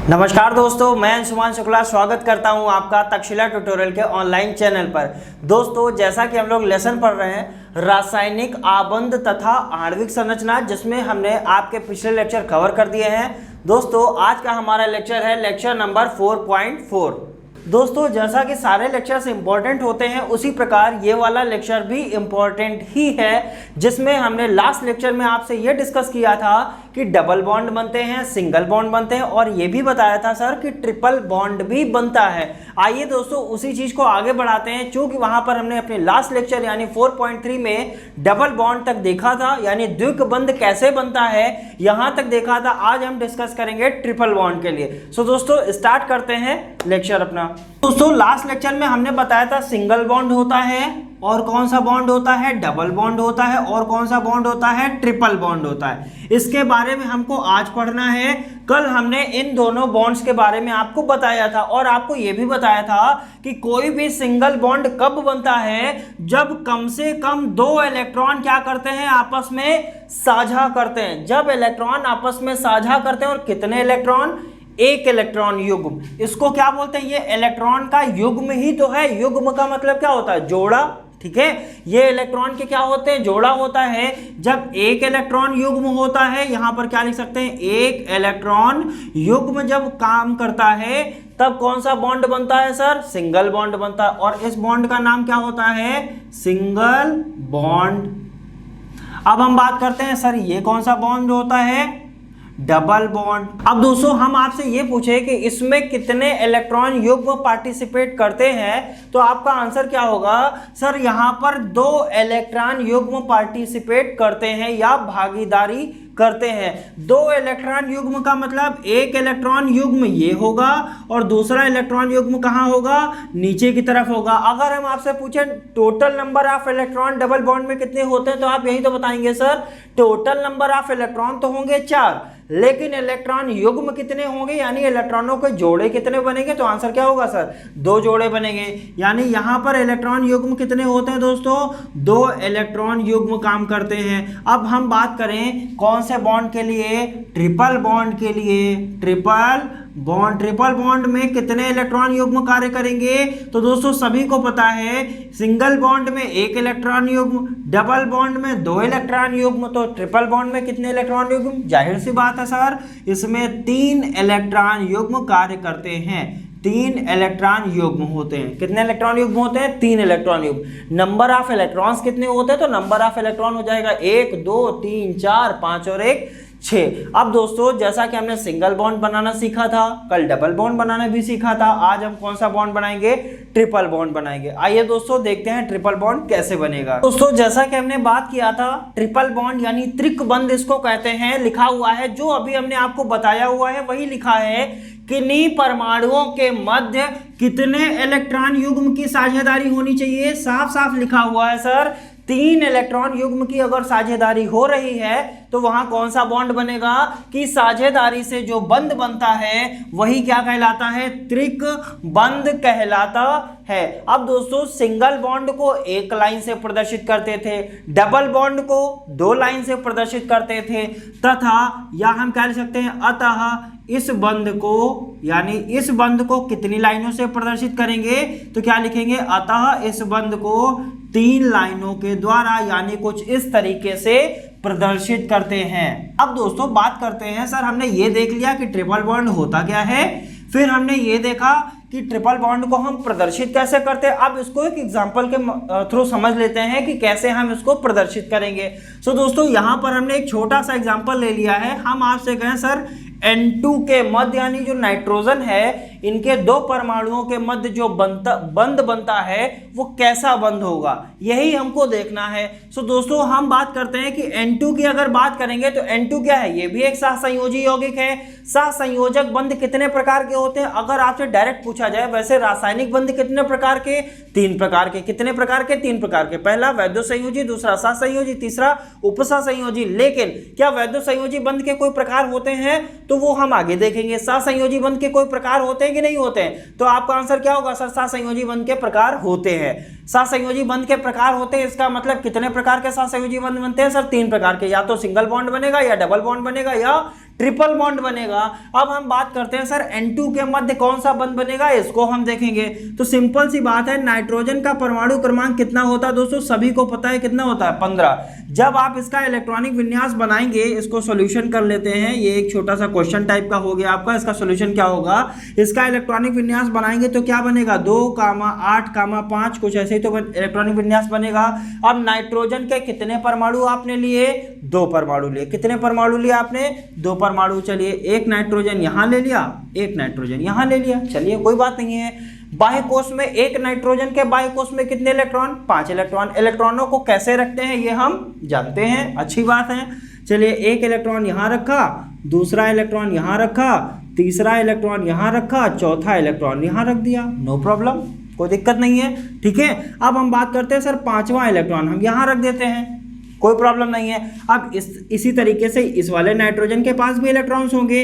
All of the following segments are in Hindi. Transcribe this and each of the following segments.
नमस्कार दोस्तों, मैं अंशुमान शुक्ला स्वागत करता हूं आपका तक्षशिला ट्यूटोरियल के ऑनलाइन चैनल पर। दोस्तों, जैसा कि हम लोग लेसन पढ़ रहे हैं रासायनिक आबंध तथा आणविक संरचना, जिसमें हमने आपके पिछले लेक्चर कवर कर दिए हैं। दोस्तों, आज का हमारा लेक्चर है लेक्चर नंबर 4.4। दोस्तों, जैसा कि सारे लेक्चर्स इंपॉर्टेंट होते हैं, उसी प्रकार ये वाला लेक्चर भी इंपॉर्टेंट ही है, जिसमें हमने लास्ट लेक्चर में आपसे ये डिस्कस किया था कि डबल बॉन्ड बनते हैं, सिंगल बॉन्ड बनते हैं, और ये भी बताया था सर कि ट्रिपल बॉन्ड भी बनता है। आइए दोस्तों, उसी चीज को आगे बढ़ाते हैं। चूंकि वहां पर हमने अपने लास्ट लेक्चर यानी 4.3 में डबल बॉन्ड तक देखा था, यानी द्विक बंध कैसे बनता है यहां तक देखा था। आज हम डिस्कस करेंगे ट्रिपल बॉन्ड के लिए। सो दोस्तों, स्टार्ट करते हैं लेक्चर अपना। दोस्तों, लास्ट लेक्चर में हमने बताया था सिंगल बॉन्ड होता है, और कौन सा बॉन्ड होता है, डबल बॉन्ड होता है, और कौन सा बॉन्ड होता है, ट्रिपल बॉन्ड होता है। इसके बारे में हमको आज पढ़ना है। कल हमने इन दोनों बॉन्ड्स के बारे में आपको बताया था, और आपको यह भी बताया था कि कोई भी सिंगल बॉन्ड कब बनता है, जब कम से कम दो इलेक्ट्रॉन क्या करते हैं, आपस में साझा करते हैं। जब इलेक्ट्रॉन आपस में साझा करते हैं, और कितने इलेक्ट्रॉन, एक इलेक्ट्रॉन युग्म। इसको क्या बोलते हैं, ये इलेक्ट्रॉन का युग्म ही तो है। युग्म का मतलब क्या होता है, जोड़ा। ठीक है, ये इलेक्ट्रॉन के क्या होते हैं, जोड़ा होता है। जब एक इलेक्ट्रॉन युग्म होता है, यहां पर क्या लिख सकते हैं, एक इलेक्ट्रॉन युग्म जब काम करता है, तब कौन सा बॉन्ड बनता है सर, सिंगल बॉन्ड बनता है। और इस बॉन्ड का नाम क्या होता है, सिंगल बॉन्ड। अब हम बात करते हैं सर, ये कौन सा बॉन्ड होता है, डबल बॉन्ड। अब दोस्तों, हम आपसे ये पूछे कि इसमें कितने इलेक्ट्रॉन युग्म पार्टिसिपेट करते हैं, तो आपका आंसर क्या होगा सर, यहां पर दो इलेक्ट्रॉन युग्म पार्टिसिपेट करते हैं या भागीदारी करते हैं। दो इलेक्ट्रॉन युग्म का मतलब एक इलेक्ट्रॉन युग्म ये होगा, और दूसरा इलेक्ट्रॉन युग्म कहां होगा, नीचे की तरफ होगा। अगर हम आपसे पूछे total number of electron double bond में कितने होते हैं, तो आप यही तो बताएंगे sir, total number of electron तो होंगे 4, लेकिन इलेक्ट्रॉन युग्म कितने होंगे, यानी इलेक्ट्रॉनों के जोड़े कितने बनेंगे, तो आंसर क्या होगा सर, 2 जोड़े बनेंगे। यानी यहां पर इलेक्ट्रॉन युग्म कितने होते हैं दोस्तों, 2 इलेक्ट्रॉन युग्म काम करते हैं। अब हम बात करें कौन से बॉन्ड के लिए, ट्रिपल बॉन्ड के लिए। ट्रिपल बॉन्ड में कितने इलेक्ट्रॉन युग्म कार्य करेंगे, तो दोस्तों सभी को पता है, सिंगल बॉन्ड में 1 इलेक्ट्रॉन युग्म, डबल बॉन्ड में 2 इलेक्ट्रॉन युग्म, तो ट्रिपल बॉन्ड में कितने इलेक्ट्रॉन युग्म, जाहिर सी बात है सर, इसमें 3 इलेक्ट्रॉन युग्म कार्य करते हैं। 3 इलेक्ट्रॉन युग्म होते हैं। कितने इलेक्ट्रॉन युग्म होते हैं, 3 इलेक्ट्रॉन युग्म। नंबर ऑफ इलेक्ट्रॉन्स कितने होते हैं, तो नंबर ऑफ इलेक्ट्रॉन हो जाएगा 1 2 3 4 5 और 1 6। अब दोस्तों, जैसा कि हमने सिंगल बॉन्ड बनाना सीखा था, कल डबल बॉन्ड बनाना भी सीखा था, आज हम कौन सा बॉन्ड बनाएंगे, ट्रिपल बॉन्ड बनाएंगे। आइए दोस्तों, देखते हैं ट्रिपल बॉन्ड कैसे बनेगा। दोस्तों, जैसा कि हमने बात किया था, ट्रिपल बॉन्ड यानी त्रिक बंध इसको कहते हैं। लिखा हुआ है, जो अभी हमने आपको बताया हुआ है वही लिखा है। किन्हीं परमाणुओं के मध्य कितने इलेक्ट्रॉन युग्म की साझेदारी होनी चाहिए, साफ साफ लिखा हुआ है सर, 3 इलेक्ट्रॉन युग्म की अगर साझेदारी हो रही है, तो वहां कौन सा बॉन्ड बनेगा, कि साझेदारी से जो बंध बनता है वही क्या कहलाता है, त्रिक बंध कहलाता है। अब दोस्तों, सिंगल बॉन्ड को एक लाइन से प्रदर्शित करते थे, डबल बॉन्ड को 2 लाइन से प्रदर्शित करते थे, तथा या हम कह सकते हैं अतः इस बंध को, यानी इस बंध को कितनी लाइनों से प्रदर्शित करेंगे, तो क्या लिखेंगे, अतः इस बंध को 3 लाइनों के द्वारा, यानी कुछ इस तरीके से प्रदर्शित करते हैं। अब दोस्तों, बात करते हैं सर, हमने ये देख लिया कि ट्रिपल बॉन्ड होता क्या है, फिर हमने ये देखा कि ट्रिपल बॉन्ड को हम प्रदर्शित कैसे करते हैं। अब इसको एक एग्जांपल के थ्रू समझ लेते हैं कि कैसे हम इसको प्रदर्शित करेंगे। सो दोस्तों, यहाँ पर हमने एक छोटा सा एग्जांपल ले लिया है। हम आपसे कहें सर, N2 के मध्य, यानी जो नाइट्रोजन है, इनके 2 परमाणुओं के मध्य जो बंध बनता है वो कैसा बंध होगा, यही हमको देखना है। सो दोस्तों, हम बात करते हैं कि N2 की अगर बात करेंगे, तो N2 क्या है, ये भी एक सहसंयोजी यौगिक है। सहसंयोजक बंध कितने प्रकार के होते हैं, अगर आपसे डायरेक्ट पूछा जाए, वैसे रासायनिक बंध कितने प्रकार के, 3 प्रकार के। कितने प्रकार के, 3 प्रकार के। पहला वैद्य संयोजी, दूसरा सहसंयोजी, तीसरा उपसहसंयोजी। लेकिन क्या वैद्य संयोजी बंध के कोई प्रकार होते हैं, तो वो हम आगे देखेंगे। सहसंयोजी बंध के कोई प्रकार होते हैं कि नहीं होते हैं, तो आपका आंसर क्या होगा सर, सहसंयोजी बंध के प्रकार होते हैं। सहसंयोजी बंध के प्रकार होते हैं, इसका मतलब कितने प्रकार के सहसंयोजी बंध बनते हैं सर? 3 प्रकार के, या तो सिंगल बॉन्ड बनेगा, या डबल बॉन्ड बनेगा, या ट्रिपल बॉन्ड बनेगा। अब हम बात करते हैं सर N2 के मध्य कौन सा बंध बनेगा, इसको हम देखेंगे। तो सिंपल सी बात है, नाइट्रोजन का परमाणु क्रमांक कितना होता है दोस्तों? सभी को पता है कितना होता है? 15। जब आप इसका इलेक्ट्रॉनिक विन्यास बनाएंगे, इसको सॉल्यूशन कर लेते हैं, ये एक छोटा सा क्वेश्चन टाइप का हो गया आपका। इसका सॉल्यूशन क्या होगा? इसका इलेक्ट्रॉनिक विन्यास बनाएंगे तो क्या बनेगा? 2, 8, 5 कुछ ऐसे ही तो इलेक्ट्रॉनिक विन्यास बनेगा। अब नाइट्रोजन के कितने परमाणु आपने लिए? 2 परमाणु लिए। कितने परमाणु लिए आपने? 2 परमाणु। चलिए, एक नाइट्रोजन यहां ले लिया, एक नाइट्रोजन यहां ले लिया, चलिए कोई बात नहीं है। बाह्य कोश में एक नाइट्रोजन के बाह्य कोश में कितने इलेक्ट्रॉन? 5 इलेक्ट्रॉन। इलेक्ट्रॉनों को कैसे रखते हैं ये हम जानते हैं, अच्छी बात है। चलिए, एक इलेक्ट्रॉन यहां रखा, दूसरा इलेक्ट्रॉन यहां रखा, तीसरा इलेक्ट्रॉन यहां रखा, चौथा इलेक्ट्रॉन यहां रख दिया, नो प्रॉब्लम, कोई दिक्कत नहीं है, ठीक है। अब हम बात करते हैं सर 5वां इलेक्ट्रॉन हम यहां रख देते हैं, कोई प्रॉब्लम नहीं है। अब इसी तरीके से इस वाले नाइट्रोजन के पास भी इलेक्ट्रॉन्स होंगे,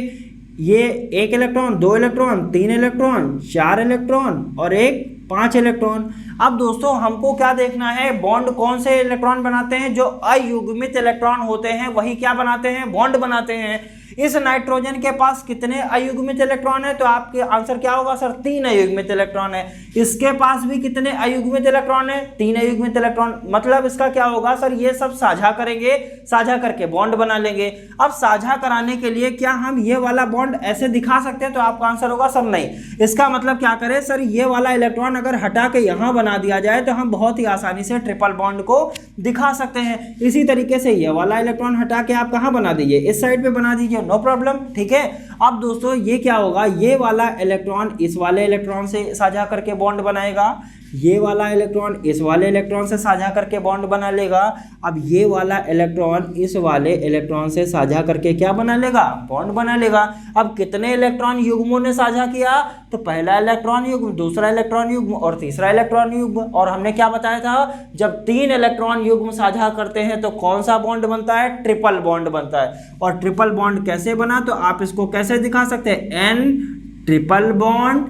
ये 1 इलेक्ट्रॉन, 2 इलेक्ट्रॉन, 3 इलेक्ट्रॉन, 4 इलेक्ट्रॉन और एक 5 इलेक्ट्रॉन। अब दोस्तों हमको क्या देखना है? बॉन्ड कौन से इलेक्ट्रॉन बनाते हैं? जो अयुग्मित इलेक्ट्रॉन होते हैं वही क्या बनाते हैं? बॉन्ड बनाते हैं। इस नाइट्रोजन के पास कितने अयुग्मित इलेक्ट्रॉन है? तो आपके आंसर क्या होगा सर? 3 अयुग्मित इलेक्ट्रॉन है। इसके पास भी कितने अयुग्मित इलेक्ट्रॉन है? 3 अयुग्मित इलेक्ट्रॉन। मतलब इसका क्या होगा सर? ये सब साझा करेंगे, साझा करके बॉन्ड बना लेंगे। अब साझा कराने के लिए क्या हम ये वाला बॉन्ड ऐसे दिखा सकते हैं? तो आपका आंसर होगा सर नहीं। इसका मतलब क्या करें सर? ये वाला इलेक्ट्रॉन अगर हटा के यहां बना दिया जाए तो हम बहुत ही आसानी से ट्रिपल बॉन्ड को दिखा सकते हैं। इसी तरीके से ये वाला इलेक्ट्रॉन हटा के आप कहां बना दीजिए? इस साइड पे बना दीजिए, नो प्रॉब्लम, ठीक है। अब दोस्तों ये क्या होगा? ये वाला इलेक्ट्रॉन इस वाले इलेक्ट्रॉन से साझा करके बॉन्ड बनाएगा, ये वाला इलेक्ट्रॉन इस वाले इलेक्ट्रॉन से साझा करके बॉन्ड बना लेगा। अब ये वाला इलेक्ट्रॉन इस वाले इलेक्ट्रॉन से साझा करके क्या बना लेगा? बॉन्ड बना लेगा। अब कितने इलेक्ट्रॉन युग्मों ने साझा किया? तो पहला इलेक्ट्रॉन युग्म, दूसरा इलेक्ट्रॉन युग्म और तीसरा इलेक्ट्रॉन युग्म। और हमने क्या बताया था? जब 3 इलेक्ट्रॉन युग्म साझा करते हैं तो कौन सा बॉन्ड बनता है? ट्रिपल बॉन्ड बनता है। और ट्रिपल बॉन्ड कैसे बना? तो आप इसको कैसे दिखा सकते हैं? N ट्रिपल बॉन्ड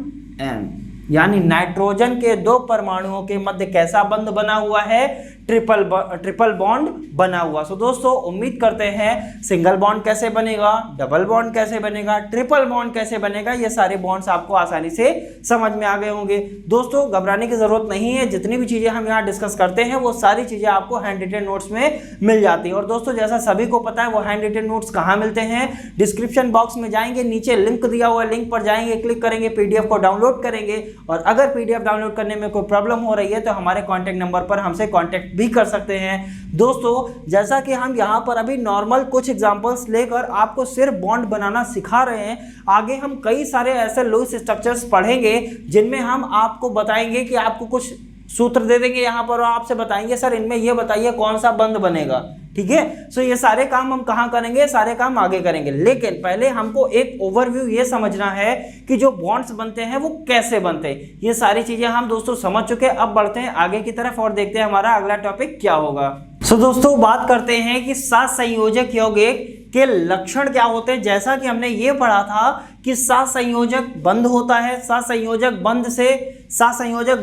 N, यानी नाइट्रोजन के 2 परमाणुओं के मध्य कैसा बंध बना हुआ है? ट्रिपल बॉन्ड बना हुआ। सो दोस्तों उम्मीद करते हैं सिंगल बॉन्ड कैसे बनेगा, डबल बॉन्ड कैसे बनेगा, ट्रिपल बॉन्ड कैसे बनेगा, ये सारे बॉन्ड्स आपको आसानी से समझ में आ गए होंगे। दोस्तों घबराने की जरूरत नहीं है, जितनी भी चीजें हम यहाँ डिस्कस करते हैं वो सारी चीजें आपको हैंड रिटेन नोट्स में मिल जाती है। और दोस्तों जैसा सभी को पता है वो हैंड रिटेन नोट्स कहाँ मिलते हैं? डिस्क्रिप्शन बॉक्स में जाएंगे, नीचे लिंक दिया हुआ है, लिंक पर जाएंगे, क्लिक करेंगे, पीडीएफ को डाउनलोड करेंगे। और अगर पीडीएफ डाउनलोड करने में कोई प्रॉब्लम हो रही है तो हमारे कॉन्टैक्ट नंबर पर हमसे कॉन्टैक्ट भी कर सकते हैं। दोस्तों जैसा कि हम यहाँ पर अभी नॉर्मल कुछ एग्जांपल्स लेकर आपको सिर्फ बॉन्ड बनाना सिखा रहे हैं, आगे हम कई सारे ऐसे लूज स्ट्रक्चर्स पढ़ेंगे जिनमें हम आपको बताएंगे कि आपको कुछ सूत्र दे देंगे यहाँ पर और आपसे बताएंगे सर इनमें ये बताइए कौन सा बंध बनेगा, ठीक है। सो ये सारे काम हम कहाँ करेंगे? सारे काम आगे करेंगे, लेकिन पहले हमको एक ओवरव्यू ये समझना है कि जो बॉन्ड्स बनते हैं वो कैसे बनते हैं। ये सारी चीजें हम दोस्तों समझ चुके हैं। अब बढ़ते हैं आगे की तरफ और देखते हैं हमारा अगला टॉपिक क्या होगा। सो दोस्तों बात करते हैं कि सहसंयोजक यौगिक के लक्षण क्या होते हैं। जैसा कि हमने ये पढ़ा था कि सहसंयोजक बंध होता है, सहसंयोजक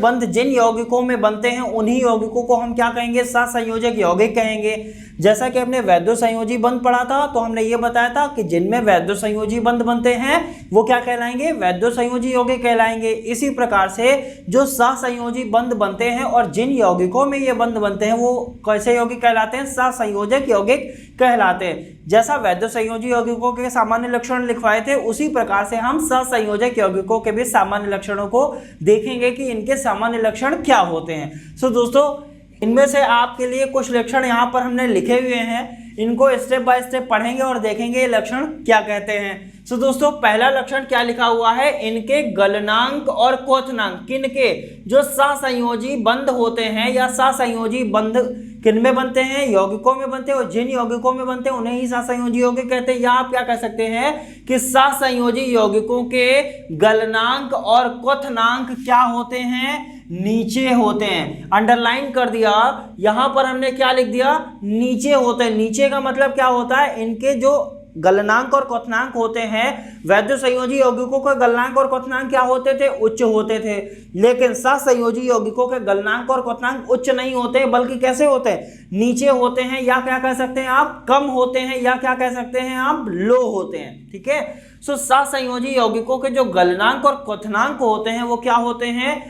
बंध जिन यौगिकों में बनते हैं उन्हीं यौगिकों को हम क्या कहेंगे? सहसंयोजक यौगिक कहेंगे। जैसा कि हमने वैद्य संयोजी बंध पढ़ा था तो हमने ये बताया था कि जिनमें वैद्य संयोजी बंध बनते हैं वो क्या कहलाएंगे? वैद्य संयोजी यौगिक कहलाएंगे। इसी प्रकार से जो सहसंयोजी बंध बनते हैं और जिन यौगिकों में ये बंध बनते हैं वो कैसे यौगिक कहलाते हैं? सहसंयोजक यौगिक कहलाते हैं। जैसा वैद्य संयोजी यौगिकों के सामान्य लक्षण लिखवाए थे उसी प्रकार से हम सहसंयोजक यौगिकों के भी सामान्य लक्षणों को देखेंगे कि इनके सामान्य लक्षण क्या होते हैं। सो दोस्तों इनमें से आपके लिए कुछ लक्षण यहाँ पर हमने लिखे हुए हैं, इनको स्टेप बाय स्टेप पढ़ेंगे और देखेंगे ये लक्षण क्या कहते हैं। सो दोस्तों पहला लक्षण क्या लिखा हुआ है? इनके गलनांक और क्वथनांक। किनके? जो सहसंयोजी बंध होते हैं या सहसंयोजी बंध किनमें बनते हैं? यौगिकों में बनते हैं, और जिन यौगिकों में बनते हैं उन्हें ही सहसंयोजी यौगिक कहते हैं। या आप क्या कह सकते हैं कि सहसंयोजी यौगिकों के गलनांक और क्वथनांक क्या होते हैं? नीचे होते हैं। अंडरलाइन कर दिया, यहां पर हमने क्या लिख दिया? नीचे होते हैं। नीचे का मतलब क्या होता है? इनके जो गलनांक और क्वथनांक होते हैं, वैद्युत संयोजी यौगिकों के गलनांक और क्वथनांक क्या होते थे? उच्च होते थे। लेकिन सहसंयोजी यौगिकों के गलनांक और क्वथनांक उच्च नहीं होते, बल्कि कैसे होते हैं? नीचे होते हैं, या क्या कह सकते हैं आप? कम होते हैं, या क्या कह सकते हैं आप? लो होते हैं। ठीक है, सो सहसंयोजी यौगिकों के जो गलनांक और क्वथनांक होते हैं वो क्या होते हैं?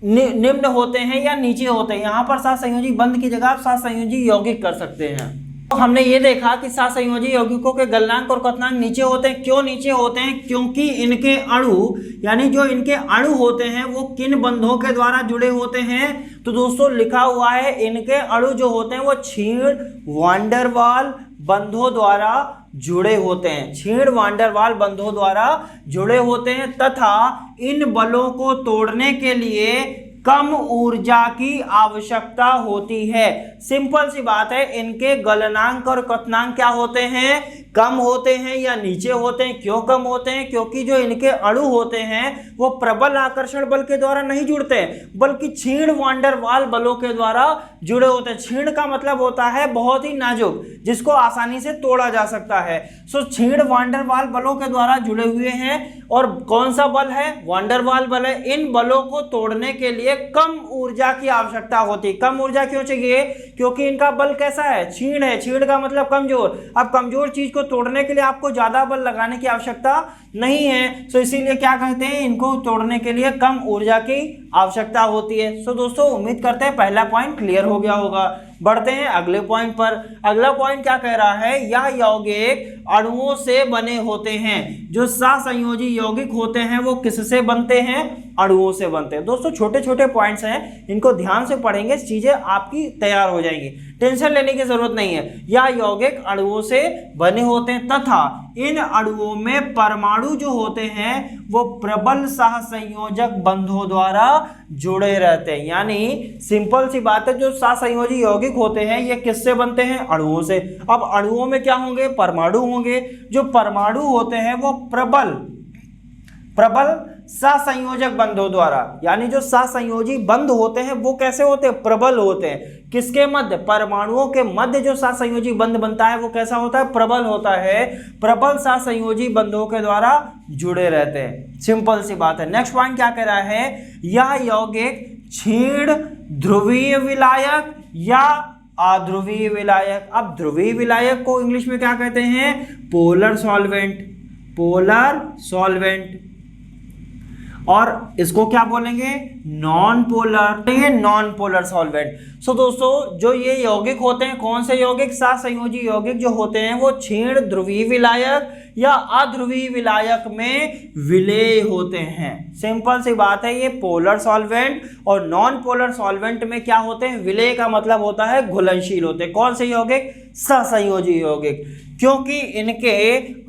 निम्न होते हैं या नीचे होते हैं। यहाँ पर सहसंयोजी बंध की जगह आप सहसंयोजी यौगिक कर सकते हैं। तो हमने ये देखा कि सहसंयोजी यौगिकों के गलनांक और क्वथनांक नीचे होते हैं। क्यों नीचे होते हैं? क्योंकि इनके अणु, यानी जो इनके अणु होते हैं वो किन बंधों के द्वारा जुड़े होते हैं? तो दोस्तों लिखा हुआ है इनके अणु जो होते हैं वो क्षीण वांडर वाल बंधों द्वारा जुड़े होते हैं। क्षीण वांडर वाल बंधों द्वारा जुड़े होते हैं तथा इन बलों को तोड़ने के लिए कम ऊर्जा की आवश्यकता होती है। सिंपल सी बात है, इनके गलनांक और क्वथनांक क्या होते हैं? कम होते हैं या नीचे होते हैं। क्यों कम होते हैं? क्योंकि जो इनके अणु होते हैं वो प्रबल आकर्षण बल के द्वारा नहीं जुड़ते, बल्कि क्षीण वांडर वाल बलों के द्वारा जुड़े होते हैं। क्षीण का मतलब होता है बहुत ही नाजुक, जिसको आसानी से तोड़ा जा सकता है। सो क्षीण वांडर वाल बलों के द्वारा जुड़े हुए हैं। और कौन सा बल है? वांडर वाल बल है। इन बलों को तोड़ने के लिए कम ऊर्जा की आवश्यकता होती है। कम ऊर्जा क्यों चाहिए? क्योंकि इनका बल कैसा है? क्षीण है। क्षीण का मतलब कमजोर। अब कमजोर चीज को तोड़ने के लिए आपको ज्यादा बल लगाने की आवश्यकता नहीं है, तो इसीलिए क्या कहते हैं? इनको तोड़ने के लिए कम ऊर्जा की आवश्यकता होती है। सो दोस्तों उम्मीद करते हैं पहला पॉइंट क्लियर हो गया होगा। बढ़ते हैं अगले पॉइंट पर। अगला पॉइंट क्या कह रहा है? यह यौगिक अणुओं से बने होते हैं। जो सहसंयोजी यौगिक होते हैं वो किससे बनते हैं? अणुओं से बनते हैं। दोस्तों छोटे छोटे पॉइंट्स हैं, इनको ध्यान से पढ़ेंगे, चीजें आपकी तैयार हो जाएंगी, टेंशन लेने की जरूरत नहीं है। यह यौगिक अणुओं से बने होते हैं तथा इन अणुओं में परमाणु जो होते हैं वो प्रबल सहसंयोजक बंधों द्वारा जुड़े रहते हैं। यानी सिंपल सी बात है, जो सहसंयोजी यौगिक होते हैं ये किससे बनते हैं? अणुओं से। अब अणुओं में क्या होंगे? परमाणु होंगे। जो परमाणु होते हैं वो प्रबल सहसंयोजक बंधों द्वारा, यानी जो सहसंयोजी बंध होते हैं वो कैसे होते हैं? प्रबल होते हैं। किसके मध्य? परमाणुओं के मध्य जो सहसंयोजी बंध बनता है वो कैसा होता है? प्रबल होता है। प्रबल सहसंयोजी बंधों के द्वारा जुड़े रहते हैं। सिंपल सी बात है। नेक्स्ट पॉइंट क्या कह रहा है? यह यौगिक क्षीण ध्रुवीय विलायक या अध्रुवीय विलायक। अब ध्रुवीय विलायक को इंग्लिश में क्या कहते हैं? Polar solvent. और इसको क्या बोलेंगे? Non polar solvent. सो दोस्तों जो ये यौगिक होते हैं, कौन से यौगिक? सहसंयोजी यौगिक जो होते हैं वो क्षीण ध्रुवीय विलायक या अध्रुवीय विलायक में विलेय होते हैं। सिंपल सी बात है, ये पोलर सॉल्वेंट और नॉन पोलर सॉल्वेंट में क्या होते हैं? विलेय का मतलब होता है घुलनशील होते हैं। कौन से यौगिक? सहसंयोजी यौगिक। क्योंकि इनके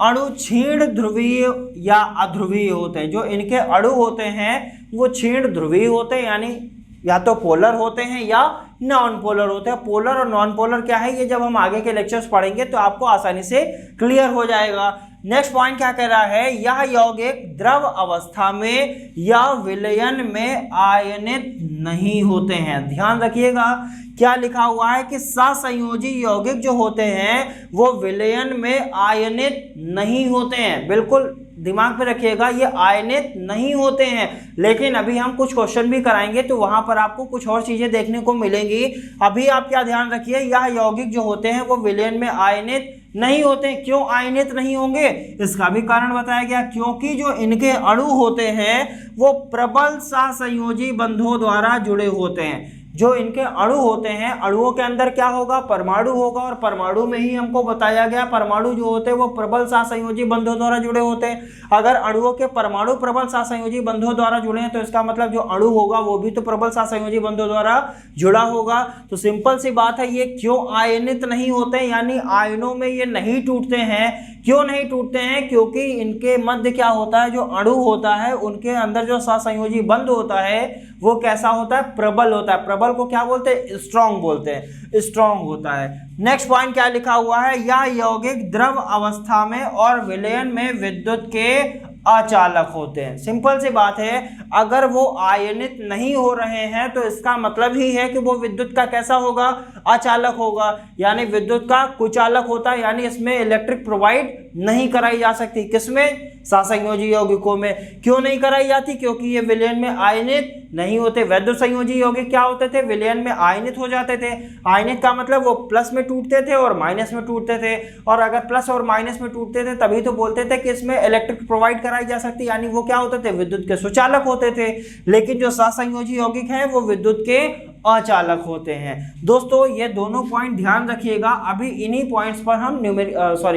अणु क्षीण ध्रुवीय या अध्रुवीय होते हैं। जो इनके अणु होते हैं वो क्षीण ध्रुवीय होते हैं, यानी या तो पोलर होते हैं या नॉन पोलर होते हैं। पोलर और नॉन पोलर क्या है ये जब हम आगे के लेक्चर्स पढ़ेंगे तो आपको आसानी से क्लियर हो जाएगा। नेक्स्ट पॉइंट क्या कह रहा है? यह यौगिक द्रव अवस्था में या विलयन में आयनित नहीं होते हैं। ध्यान रखिएगा क्या लिखा हुआ है कि सहसंयोजी यौगिक जो होते हैं वो विलयन में आयनित नहीं होते हैं। बिल्कुल दिमाग में रखिएगा, ये आयनित नहीं होते हैं। लेकिन अभी हम कुछ क्वेश्चन भी कराएंगे तो वहां पर आपको कुछ और चीजें देखने को मिलेंगी। अभी आप क्या ध्यान रखिए, यह यौगिक जो होते हैं वो विलयन में आयनित नहीं होते। क्यों आयनित नहीं होंगे? इसका भी कारण बताया गया, क्योंकि जो इनके अणु होते हैं वो प्रबल सहसंयोजी बंधों द्वारा जुड़े होते हैं। जो इनके अणु होते हैं, अणुओं के अंदर क्या होगा? परमाणु होगा। और परमाणु में ही हमको बताया गया परमाणु जो होते हैं वो प्रबल सहसंयोजी बंधों द्वारा जुड़े होते हैं। अगर अणुओं के परमाणु प्रबल सहसंयोजी बंधों द्वारा जुड़े हैं तो इसका मतलब जो अणु होगा वो भी तो प्रबल सहसंयोजी बंधों द्वारा जुड़ा होगा। तो सिंपल सी बात है, ये क्यों आयनित नहीं होते, यानी आयनों में ये नहीं टूटते हैं। क्यों नहीं टूटते हैं? क्योंकि इनके मध्य क्या होता है? जो अणु होता है उनके अंदर जो सहसंयोजी बंध होता है वो कैसा होता है? प्रबल होता है। प्रबल को क्या बोलते हैं? स्ट्रॉन्ग बोलते हैं। स्ट्रॉन्ग होता है। नेक्स्ट पॉइंट क्या लिखा हुआ है? यह यौगिक द्रव अवस्था में और विलयन में विद्युत के अचालक होते हैं। सिंपल सी बात है, अगर वो आयनित नहीं हो रहे हैं तो इसका मतलब ही है कि वो विद्युत का कैसा होगा, अचालक होगा, यानी विद्युत का कुचालक होता है, यानी इसमें इलेक्ट्रिक प्रोवाइड नहीं कराई जा सकती। किसमें, सहसंयोजी यौगिकों में। क्यों नहीं कराई जाती, क्योंकि ये विलयन में आयनित नहीं होते। वैद्युत संयोजी यौगिक क्या होते थे, विलयन में आयनित हो जाते थे। आयनित का मतलब वो प्लस में टूटते थे और माइनस में टूटते थे, और अगर प्लस और माइनस में टूटते थे तभी तो बोलते थे कि इसमें इलेक्ट्रिक प्रोवाइड कराई जा सकती, यानी वो क्या होते थे, विद्युत के सुचालक होते थे। लेकिन जो सहसंयोजी यौगिक हैं वो विद्युत के अचालक होते हैं। दोस्तों ये दोनों पॉइंट ध्यान रखिएगा, अभी इन्हीं पॉइंट्स पर हम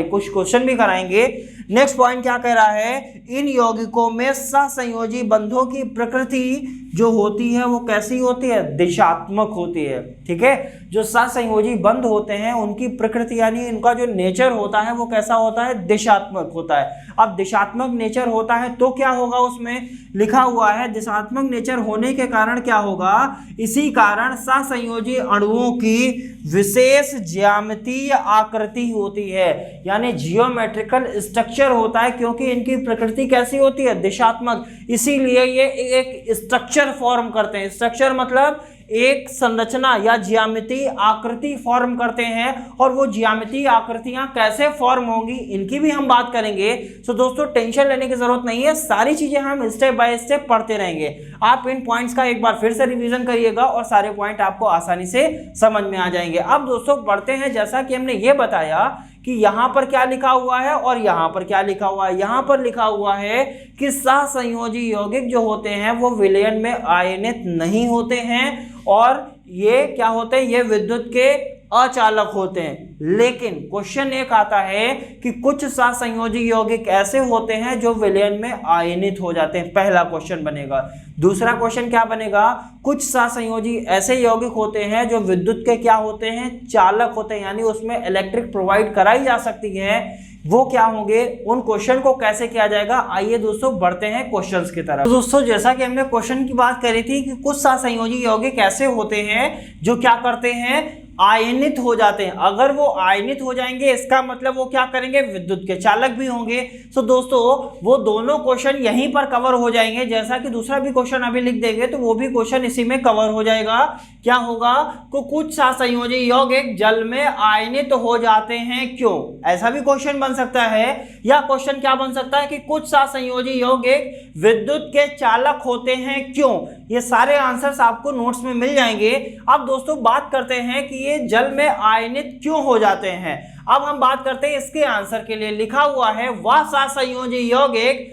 कुछ क्वेश्चन भी कराएंगे। नेक्स्ट पॉइंट क्या कह रहा है, इन यौगिकों में सहसंयोजी बंधों की प्रकृति जो होती है वो कैसी होती है, दिशात्मक होती है। ठीक है, जो सहसंयोजी बंध होते हैं उनकी प्रकृति यानी इनका जो नेचर होता है वो कैसा होता है, दिशात्मक होता है। अब दिशात्मक नेचर होता है तो क्या होगा, उसमें लिखा हुआ है दिशात्मक नेचर होने के कारण क्या होगा, इसी कारण सहसंयोजी अणुओं की विशेष ज्यामितीय आकृति होती है, यानी जियोमेट्रिकल स्ट्रक्चर होता है, क्योंकि इनकी प्रकृति कैसी होती है, दिशात्मक। इसीलिए ये एक स्ट्रक्चर फॉर्म करते हैं। स्ट्रक्चर मतलब एक संरचना या ज्यामितीय आकृति फॉर्म करते हैं, और वो ज्यामितीय आकृतियां कैसे फॉर्म होंगी इनकी भी हम बात करेंगे। तो दोस्तों टेंशन लेने की जरूरत नहीं है, सारी चीजें हम स्टेप बाय स्टेप पढ़ते रहेंगे। आप इन पॉइंट्स का एक बार फिर से रिवीजन करिएगा और सारे पॉइंट आपको आसानी से समझ में आ जाएंगे। अब दोस्तों बढ़ते हैं, जैसा कि हमने ये बताया कि यहां पर क्या लिखा हुआ है और यहां पर क्या लिखा हुआ है। यहां पर लिखा हुआ है कि सहसंयोजी यौगिक जो होते हैं वो विलयन में आयनित नहीं होते हैं, और ये क्या होते हैं, ये विद्युत के अचालक होते हैं। लेकिन क्वेश्चन एक आता है कि कुछ सहसंयोजी यौगिक ऐसे होते हैं जो विलयन में आयनित हो जाते हैं, पहला क्वेश्चन बनेगा। दूसरा क्वेश्चन क्या बनेगा, कुछ सहसंयोजी ऐसे यौगिक होते हैं जो विद्युत के क्या होते हैं, चालक होते हैं, यानी उसमें इलेक्ट्रिक प्रोवाइड कराई जा सकती है। वो क्या होंगे, उन क्वेश्चन को कैसे किया जाएगा, आइए दोस्तों बढ़ते हैं क्वेश्चंस की तरफ। तो दोस्तों जैसा कि हमने क्वेश्चन की बात करी थी कि कुछ सहसंयोजी यौगिक ऐसे होते हैं जो क्या करते हैं, आयनित हो जाते हैं। अगर वो आयनित हो जाएंगे इसका मतलब वो क्या करेंगे, विद्युत के चालक भी होंगे। तो दोस्तों वो दोनों क्वेश्चन यहीं पर कवर हो जाएंगे, जैसा कि दूसरा भी क्वेश्चन अभी लिख देंगे तो वो भी क्वेश्चन इसी में कवर हो जाएगा। क्या होगा, को कुछ सहसंयोजी यौगिक जल में आयनित हो जाते हैं क्यों, ऐसा भी क्वेश्चन बन सकता है। या क्वेश्चन क्या बन सकता है कि कुछ सहसंयोजी यौगिक विद्युत के चालक होते हैं क्यों। ये सारे आंसर्स आपको नोट्स में मिल जाएंगे। अब दोस्तों बात करते हैं कि ये जल में आयनित क्यों हो जाते हैं। अब हम बात करते हैं इसके आंसर के लिए। लिखा हुआ है वह सहसंयोजी यौगिक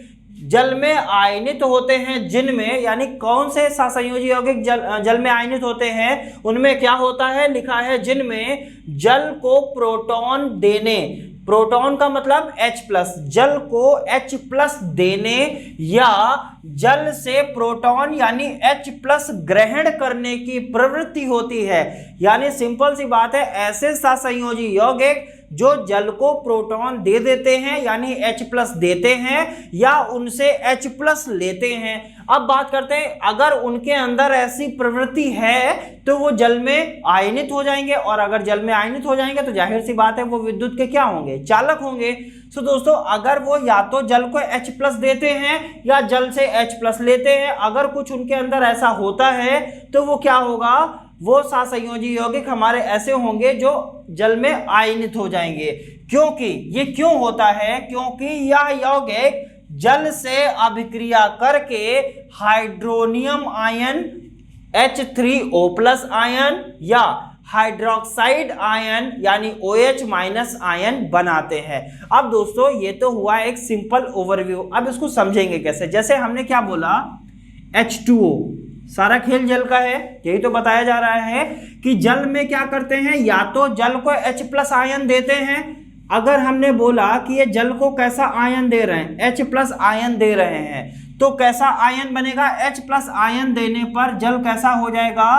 जल में आयनित होते हैं जिनमें, यानी कौन से सहसंयोजी यौगिक जल में आयनित होते हैं, उनमें क्या होता है, लिखा है जिनमें जल को प्रोटॉन देने, प्रोटॉन का मतलब H+, जल को H+ देने या जल से प्रोटॉन यानी H+ ग्रहण करने की प्रवृत्ति होती है। यानी सिंपल सी बात है, ऐसे सहसंयोजी यौगिक जो जल को प्रोटॉन दे देते हैं यानी H+ देते हैं या उनसे H+ लेते हैं। अब बात करते हैं, अगर उनके अंदर ऐसी प्रवृत्ति है तो वो जल में आयनित हो जाएंगे, और अगर जल में आयनित हो जाएंगे तो जाहिर सी बात है वो विद्युत के क्या होंगे, चालक होंगे। तो दोस्तों अगर वो या तो जल को H+ देते हैं या जल से H+ लेते हैं, अगर कुछ उनके अंदर ऐसा होता है तो वो क्या होगा, वो सहसंयोजी यौगिक हमारे ऐसे होंगे जो जल में आयनित हो जाएंगे। क्योंकि ये क्यों होता है, क्योंकि यह यौगिक जल से अभिक्रिया करके हाइड्रोनियम आयन H3O+ आयन या हाइड्रोक्साइड आयन यानी OH- आयन बनाते हैं। अब दोस्तों ये तो हुआ एक सिंपल ओवरव्यू। अब इसको समझेंगे कैसे, जैसे हमने क्या बोला, H2O, सारा खेल जल का है, यही तो बताया जा रहा है कि जल में क्या करते हैं, या तो जल को H+ आयन देते हैं। अगर हमने बोला कि ये जल को कैसा आयन दे रहे हैं, H+ आयन दे रहे हैं, तो कैसा आयन बनेगा, H+ आयन देने पर जल कैसा हो जाएगा,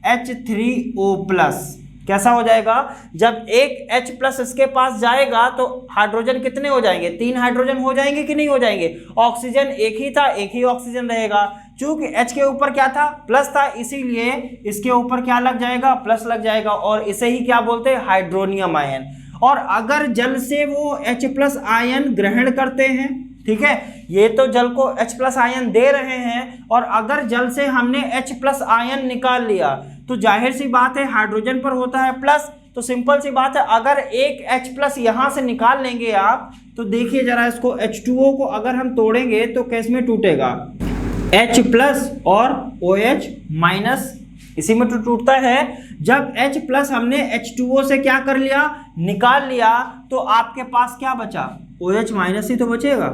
H3O+। कैसा हो जाएगा, जब एक H+ इसके पास जाएगा तो हाइड्रोजन कितने हो जाएंगे, 3 हाइड्रोजन हो जाएंगे कि नहीं हो जाएंगे। ऑक्सीजन एक ही था, एक ही ऑक्सीजन रहेगा। चूंकि H के ऊपर क्या था, प्लस था, इसीलिए इसके ऊपर क्या लग जाएगा, प्लस लग जाएगा, और इसे ही क्या बोलते हैं, हाइड्रोनियम आयन। और अगर जल से वो H+ आयन ग्रहण करते हैं, ठीक है, ये तो जल को H प्लस आयन दे रहे हैं, और अगर जल से हमने H प्लस आयन निकाल लिया तो जाहिर सी बात है हाइड्रोजन पर होता है प्लस, तो सिंपल सी बात है अगर एक H प्लस यहां से निकाल लेंगे आप, तो देखिए जरा इसको H2O को अगर हम तोड़ेंगे तो कैसे में टूटेगा, H प्लस और OH माइनस, इसी में तो टूटता है। जब H प्लस हमने H2O से क्या कर लिया, निकाल लिया, तो आपके पास क्या बचा, OH माइनस ही तो बचेगा।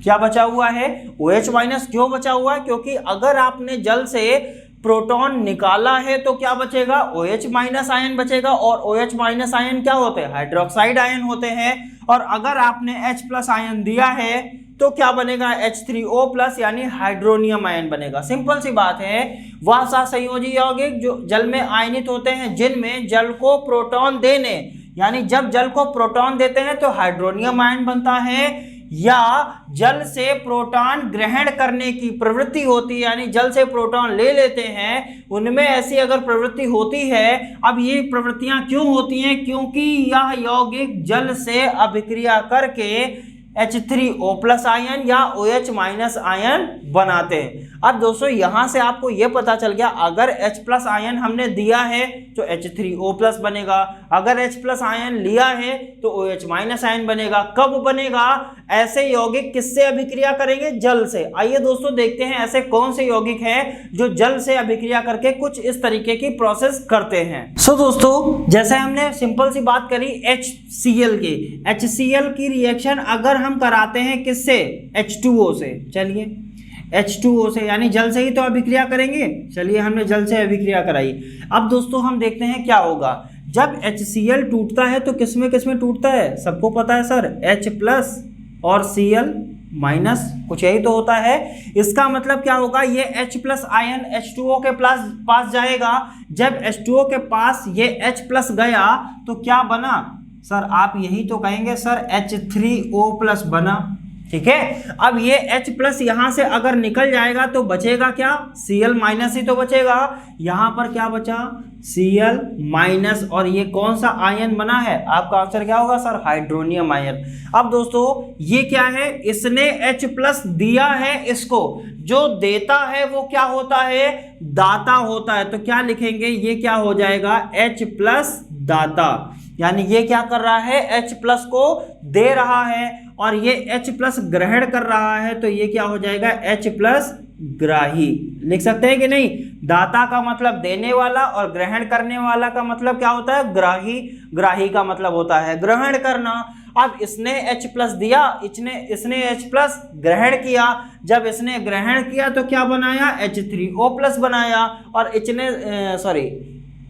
क्या बचा हुआ है, OH माइनस। क्यों बचा हुआ है, क्योंकि अगर आपने जल से प्रोटॉन निकाला है तो क्या बचेगा, OH माइनस आयन बचेगा, और OH माइनस आयन क्या होते हैं, हाइड्रोक्साइड आयन होते हैं। और अगर आपने H प्लस आयन दिया है तो क्या बनेगा, H3O प्लस यानी हाइड्रोनियम आयन बनेगा। सिंपल सी बात है, वह सहसंयोजी यौगिक जो जल में आयनित होते हैं जिनमें जल को प्रोटॉन देने, यानी जब जल को प्रोटॉन देते हैं तो हाइड्रोनियम आयन बनता है, या जल से प्रोटॉन ग्रहण करने की प्रवृत्ति होती है, यानी जल से प्रोटॉन ले लेते हैं, उनमें ऐसी अगर प्रवृत्ति होती है। अब ये प्रवृत्तियां क्यों होती हैं, क्योंकि यह यौगिक जल से अभिक्रिया करके H3O प्लस आयन या OH माइनस आयन बनाते हैं। अब दोस्तों यहां से आपको यह पता चल गया, अगर H प्लस आयन हमने दिया है तो H3O प्लस बनेगा, अगर H प्लस आयन लिया है तो OH माइनस आयन बनेगा। कब बनेगा, ऐसे यौगिक किससे अभिक्रिया करेंगे, जल से। आइए दोस्तों देखते हैं ऐसे कौन से यौगिक हैं जो जल से अभिक्रिया करके कुछ इस तरीके की प्रोसेस करते हैं। सो दोस्तों जैसे हमने सिंपल सी बात करी HCl की, HCl की रिएक्शन अगर हम कराते हैं किससे, H2O से, चलिए H2O से, यानी जल से ही तो अभिक्रिया करेंगे। चलिए हमने जल से अभिक्रिया कराई। अब दोस्तों हम देखते हैं क्या होगा, जब HCl टूटता है तो किसमें किसमें टूटता है, सबको पता है सर, H प्लस और Cl माइनस, कुछ यही तो होता है। इसका मतलब क्या होगा, ये H प्लस आयन H2O के पास जाएगा। जब H2O के पास ये H प्लस गया तो क्या बना सर, आप यही तो कहेंगे सर, H3O प्लस बना। ठीक है, अब ये H प्लस यहां से अगर निकल जाएगा तो बचेगा क्या, Cl माइनस ही तो बचेगा। यहां पर क्या बचा, Cl माइनस, और ये कौन सा आयन बना है, आपका आंसर क्या होगा सर, हाइड्रोनियम आयन। अब दोस्तों ये क्या है, इसने H प्लस दिया है, इसको जो देता है वो क्या होता है, दाता होता है। तो क्या लिखेंगे, ये क्या हो जाएगा, H प्लस दाता, यानी ये क्या कर रहा है, H प्लस को दे रहा है और ये H प्लस ग्रहण कर रहा है, तो ये क्या हो जाएगा, H प्लस ग्राही। लिख सकते हैं कि नहीं, दाता का मतलब देने वाला और ग्रहण करने वाला का मतलब क्या होता है, ग्राही। ग्राही का मतलब होता है ग्रहण करना। अब इसने H प्लस दिया, इसने H प्लस ग्रहण किया, जब इसने ग्रहण किया तो क्या बनाया, H3O प्लस बनाया, और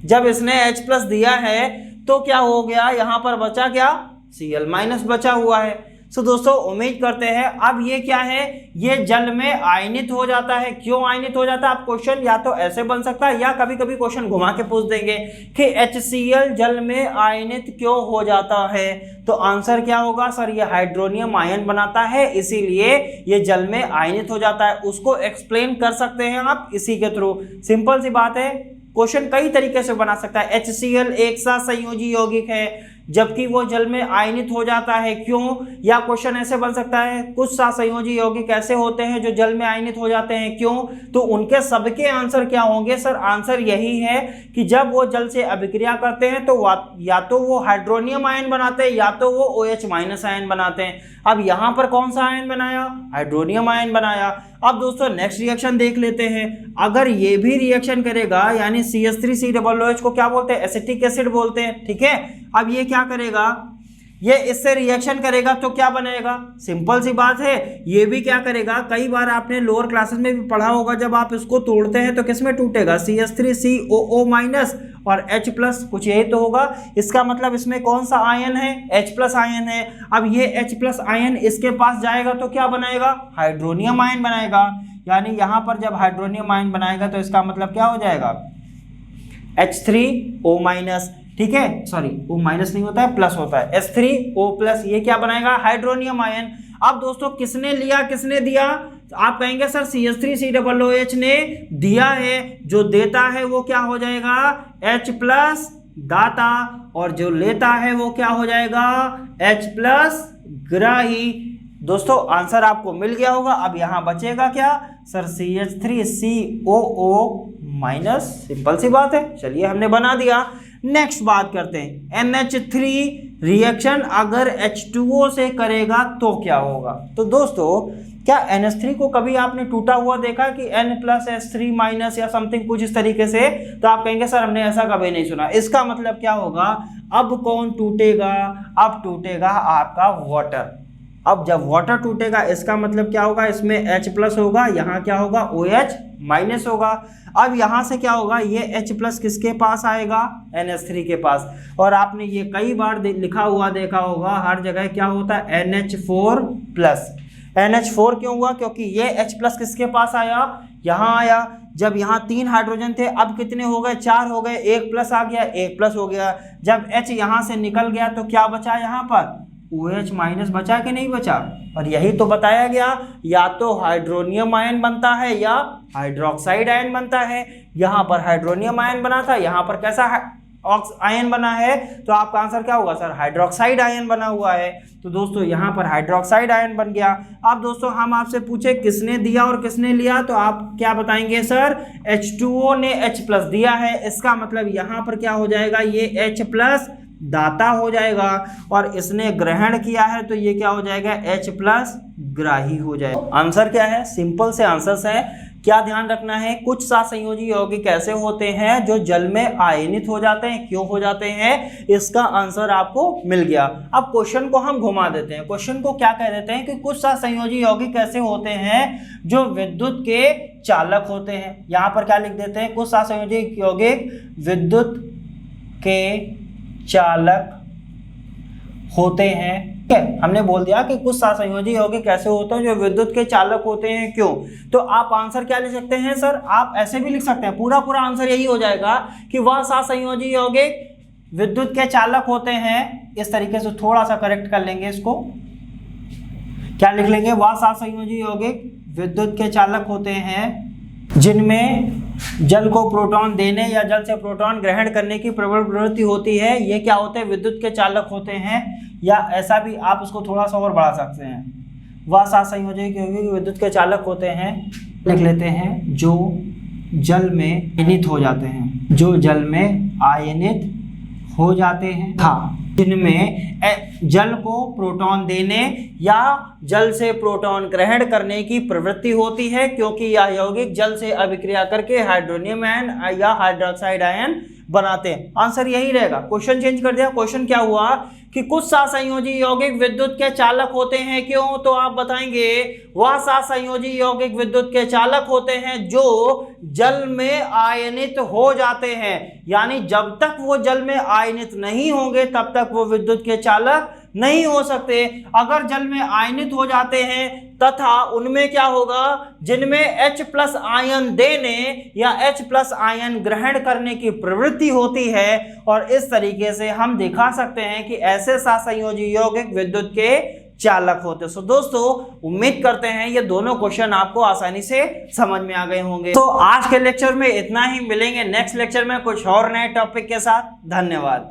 जब इसने H प्लस दिया है तो क्या हो गया, यहां पर बचा क्या, Cl माइनस बचा हुआ है। सो दोस्तों उम्मीद करते हैं अब ये क्या है, ये जल में आयनित हो जाता है। क्यों आयनित हो जाता है, आप क्वेश्चन या तो ऐसे बन सकता है या कभी कभी क्वेश्चन घुमा के पूछ देंगे कि HCl जल में आयनित क्यों हो जाता है, तो आंसर क्या होगा सर, ये हाइड्रोनियम आयन बनाता है इसीलिए ये जल में आयनित हो जाता है। उसको एक्सप्लेन कर सकते हैं आप इसी के थ्रू, सिंपल सी बात है। क्वेश्चन कई तरीके से बना सकता है, HCl एक साथ संयोजी यौगिक है जबकि वो जल में आयनित हो जाता है, क्यों, या क्वेश्चन ऐसे बन सकता है, कुछ सहसंयोजी यौगिक ऐसे होते हैं जो जल में आयनित हो जाते हैं, क्यों, तो उनके सबके आंसर क्या होंगे सर, आंसर यही है कि जब वो जल से अभिक्रिया करते हैं तो या तो वो हाइड्रोनियम आयन बनाते हैं या तो वो OH माइनस आयन बनाते हैं। अब यहाँ पर कौन सा आयन बनाया, हाइड्रोनियम आयन बनाया। अब दोस्तों नेक्स्ट रिएक्शन देख लेते हैं, अगर ये भी रिएक्शन करेगा यानी CH3COOH को क्या बोलते हैं, एसिटिक एसिड बोलते हैं। ठीक है, अब ये क्या करेगा, ये इससे रिएक्शन करेगा तो क्या बनेगा, सिंपल सी बात है, ये भी क्या करेगा, कई बार आपने लोअर क्लासेस में भी पढ़ा होगा, जब आप इसको तोड़ते हैं तो किसमें टूटेगा, CH3COO माइनस और H प्लस, कुछ यही तो होगा। इसका मतलब इसमें कौन सा आयन है, H प्लस आयन है। अब ये H प्लस आयन इसके पास जाएगा तो क्या बनाएगा, हाइड्रोनियम आयन बनाएगा, यानी यहाँ पर जब हाइड्रोनियम आयन बनाएगा तो इसका मतलब क्या हो जाएगा, H3O माइनस। ठीक है, सॉरी वो माइनस नहीं होता है, प्लस होता है, H3O प्लस, ये क्या बनाएगा, हाइड्रोनियम आयन। अब दोस्तों किसने लिया किसने दिया, आप कहेंगे सर CH3COOH ने दिया है, जो देता है वो क्या हो जाएगा, H प्लस दाता, और जो लेता है वो क्या हो जाएगा, H प्लस ग्राही। दोस्तों आंसर आपको मिल गया होगा। अब यहाँ बचेगा क्या सर, CH3COO माइनस, सिंपल सी बात है। चलिए हमने बना दिया। नेक्स्ट बात करते हैं, NH3 रिएक्शन अगर H2O से करेगा तो क्या होगा। तो दोस्तों क्या NH3 को कभी आपने टूटा हुआ देखा कि N+H3 माइनस या समथिंग कुछ इस तरीके से? तो आप कहेंगे सर हमने ऐसा कभी नहीं सुना। इसका मतलब क्या होगा, अब कौन टूटेगा, अब टूटेगा आपका वाटर। अब जब वाटर टूटेगा इसका मतलब क्या होगा, इसमें H+ होगा, यहाँ क्या होगा OH- होगा। अब यहाँ से क्या होगा, ये H+ किसके पास आएगा, NH3 के पास। और आपने ये कई बार लिखा हुआ देखा होगा, हर जगह क्या होता है NH4+। NH4 क्यों हुआ, क्योंकि ये H+ किसके पास आया, यहाँ आया। जब यहाँ 3 हाइड्रोजन थे, अब कितने हो गए, 4 हो गए, 1+ आ गया, 1+ हो गया। जब H यहाँ से निकल गया तो क्या बचा यहाँ पर, OH- बचा कि नहीं बचा। और यही तो बताया गया, या तो हाइड्रोनियम आयन बनता है या हाइड्रोक्साइड आयन बनता है। यहाँ पर हाइड्रोनियम आयन बना था, यहाँ पर कैसा आयन बना है, तो आपका आंसर क्या होगा सर, हाइड्रोक्साइड आयन बना हुआ है। तो दोस्तों यहाँ पर हाइड्रोक्साइड आयन बन गया। अब दोस्तों हम आपसे पूछे किसने दिया और किसने लिया, तो आप क्या बताएंगे सर, H2O ने H+ दिया है। इसका मतलब यहाँ पर क्या हो जाएगा, ये H+ दाता हो जाएगा, और इसने ग्रहण किया है तो ये क्या हो जाएगा, H+ ग्राही हो जाएगा। आंसर क्या है, सिंपल से आंसर्स है। क्या ध्यान रखना है, कुछ सहसंयोजी यौगिक कैसे होते हैं जो जल में आयनित हो जाते हैं, क्यों हो जाते हैं, इसका आंसर आपको मिल गया। अब क्वेश्चन को हम घुमा देते हैं। क्वेश्चन को क्या कह देते हैं कि कुछ सहसंयोजी यौगिक कैसे होते हैं जो विद्युत के चालक होते हैं। यहाँ पर क्या लिख देते हैं, कुछ सहसंयोजी यौगिक विद्युत के चालक होते हैं। ठीक है, हमने बोल दिया कि कुछ सहसंयोजी यौगिक कैसे होते हैं जो विद्युत के चालक होते हैं, क्यों। तो आप आंसर क्या लिख सकते हैं सर, आप ऐसे भी लिख सकते हैं, पूरा आंसर यही हो जाएगा कि वह सहसंयोजी यौगिक विद्युत के चालक होते हैं। इस तरीके से थोड़ा सा करेक्ट कर लेंगे इसको, क्या लिख लेंगे, वह सहसंयोजी यौगिक विद्युत के चालक होते हैं जिनमें जल को प्रोटॉन देने या जल से प्रोटॉन ग्रहण करने की प्रबल प्रवृत्ति होती है। ये क्या होते हैं, विद्युत के चालक होते हैं। या ऐसा भी आप उसको थोड़ा सा और बढ़ा सकते हैं, वह सहसंयोजक यौगिक विद्युत के चालक होते हैं, लिख लेते हैं, जो जल में आयनित हो जाते हैं, जो जल में आयनित हो जाते हैं, हाँ, जिनमें जल को प्रोटॉन देने या जल से प्रोटॉन ग्रहण करने की प्रवृत्ति होती है, क्योंकि यह यौगिक जल से अभिक्रिया करके हाइड्रोनियम आयन या हाइड्रोक्साइड आयन बनाते हैं। आंसर यही रहेगा। क्वेश्चन चेंज कर दिया। क्वेश्चन क्या हुआ कि कुछ सहसंयोजी यौगिक विद्युत के चालक होते हैं, क्यों, तो आप बताएंगे वह सहसंयोजी यौगिक विद्युत के चालक होते हैं जो जल में आयनित हो जाते हैं। यानी जब तक वो जल में आयनित नहीं होंगे तब तक वो विद्युत के चालक नहीं हो सकते। अगर जल में आयनित हो जाते हैं तथा उनमें क्या होगा, जिनमें H+ आयन देने या H+ आयन ग्रहण करने की प्रवृत्ति होती है। और इस तरीके से हम दिखा सकते हैं कि ऐसे सहसंयोजी यौगिक विद्युत के चालक होते। सो दोस्तों उम्मीद करते हैं ये दोनों क्वेश्चन आपको आसानी से समझ में आ गए होंगे। तो आज के लेक्चर में इतना ही, मिलेंगे नेक्स्ट लेक्चर में कुछ और नए टॉपिक के साथ। धन्यवाद।